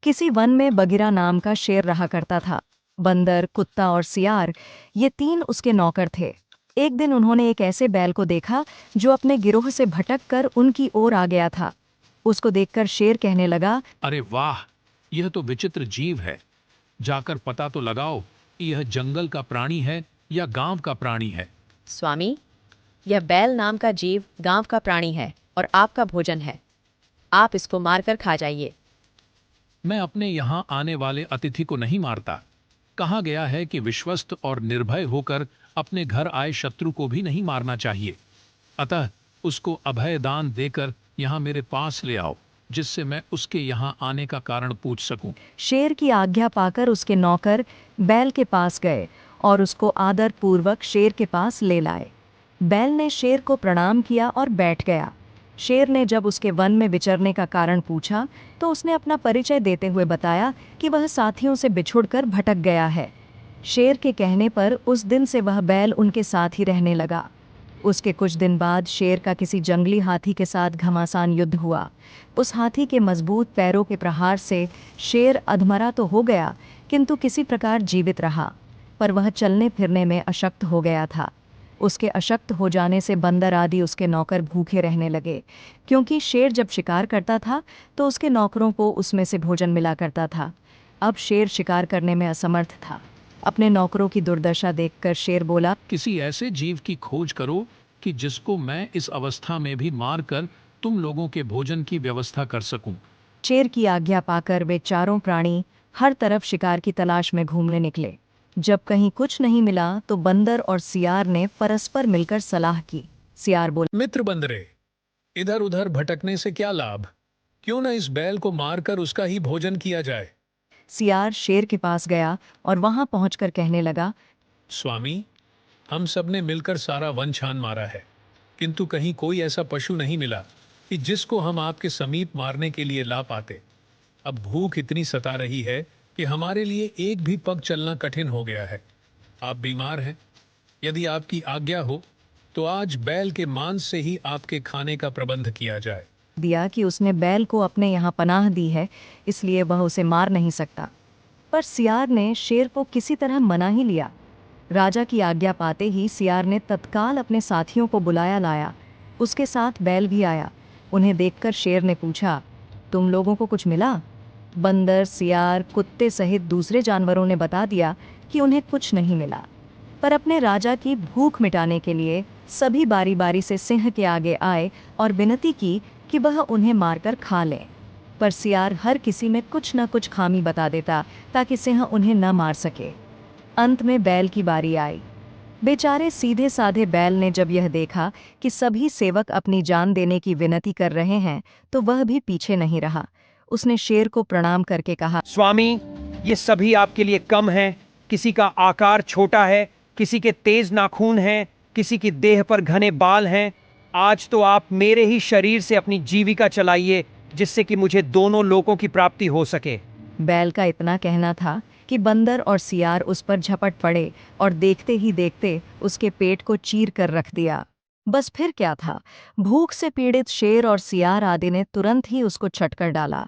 किसी वन में बगीरा नाम का शेर रहा करता था। बंदर, कुत्ता और सियार, ये तीन उसके नौकर थे। एक दिन उन्होंने एक ऐसे बैल को देखा जो अपने गिरोह से भटक कर उनकी ओर आ गया था। उसको देखकर शेर कहने लगा, अरे वाह, यह तो विचित्र जीव है। जाकर पता तो लगाओ कि यह जंगल का प्राणी है या गांव का प्राणी है। स्वामी, यह बैल नाम का जीव गांव का प्राणी है और आपका भोजन है। आप इसको मारकर खा जाइए। मैं अपने यहाँ आने वाले अतिथि को नहीं मारता। कहा गया है कि विश्वस्त और निर्भय होकर अपने घर आए शत्रु को भी नहीं मारना चाहिए। अतः उसको अभय दान देकर यहाँ मेरे पास ले आओ, जिससे मैं उसके यहाँ आने का कारण पूछ सकूं। शेर की आज्ञा पाकर उसके नौकर बैल के पास गए और उसको आदर पूर्वक शेर के पास ले लाए। बैल ने शेर को प्रणाम किया और बैठ गया। शेर ने जब उसके वन में विचरने का कारण पूछा तो उसने अपना परिचय देते हुए बताया कि वह साथियों से बिछुड़कर भटक गया है। शेर के कहने पर उस दिन से वह बैल उनके साथ ही रहने लगा। उसके कुछ दिन बाद शेर का किसी जंगली हाथी के साथ घमासान युद्ध हुआ। उस हाथी के मजबूत पैरों के प्रहार से शेर अधमरा तो हो गया, किंतु किसी प्रकार जीवित रहा, पर वह चलने फिरने में अशक्त हो गया था। उसके अशक्त हो जाने से बंदर आदि उसके नौकर भूखे रहने लगे, क्योंकि शेर जब शिकार करता था तो उसके नौकरों को उसमें से भोजन मिला करता था। अब शेर शिकार करने में असमर्थ था। अपने नौकरों की दुर्दशा देखकर शेर बोला, किसी ऐसे जीव की खोज करो कि जिसको मैं इस अवस्था में भी मारकर तुम लोगों के भोजन की व्यवस्था कर सकूं। शेर की आज्ञा पाकर वे चारों प्राणी हर तरफ शिकार की तलाश में घूमने निकले। जब कहीं कुछ नहीं मिला तो बंदर और सियार ने परस्पर मिलकर सलाह की। सियार बोला, मित्र बंदरे, इधर उधर भटकने से क्या लाभ? क्यों न इस बैल को मारकर उसका ही भोजन किया जाए। सियार शेर के पास गया और वहां पहुंचकर कहने लगा, स्वामी, हम सब ने मिलकर सारा वन छान मारा है, किंतु कहीं कोई ऐसा पशु नहीं मिला कि जिसको हम आपके समीप मारने के लिए ला पाते। अब भूख इतनी सता रही है कि हमारे लिए एक भी पग चलना कठिन हो गया है। आप बीमार हैं। यदि आपकी आज्ञा हो तो आज बैल के मांस से ही आपके खाने का प्रबंध किया जाए। दिया कि उसने बैल को अपने यहाँ पनाह दी है, इसलिए वह उसे मार नहीं सकता। पर सियार ने शेर को किसी तरह मना ही लिया। राजा की आज्ञा पाते ही सियार ने तत्काल अपने साथियों को बुलाया लाया। उसके साथ बैल भी आया। उन्हें देखकर शेर ने पूछा, तुम लोगों को कुछ मिला? बंदर, सियार, कुत्ते सहित दूसरे जानवरों ने बता दिया कि उन्हें कुछ नहीं मिला। पर अपने राजा की भूख मिटाने के लिए सभी बारी बारी से सिंह के आगे आए और विनती की कि वह उन्हें मारकर खा लें। पर सियार हर किसी में कुछ न कुछ खामी बता देता ताकि सिंह उन्हें न मार सके। अंत में बैल की बारी आई। बेचारे सीधे साधे बैल ने जब यह देखा कि सभी सेवक अपनी जान देने की विनती कर रहे हैं तो वह भी पीछे नहीं रहा। उसने शेर को प्रणाम करके कहा, स्वामी, ये सभी आपके लिए कम हैं। किसी का आकार छोटा है, किसी के तेज नाखून हैं, किसी की देह पर घने बाल हैं। आज तो आप मेरे ही शरीर से अपनी जीविका चलाइए, जिससे कि मुझे दोनों लोकों की प्राप्ति हो सके। बैल का इतना कहना था कि बंदर और सियार उस पर झपट पड़े और देखते ही देखते उसके पेट को चीर कर रख दिया। बस फिर क्या था, भूख से पीड़ित शेर और सियार आदि ने तुरंत ही उसको छटकर डाला।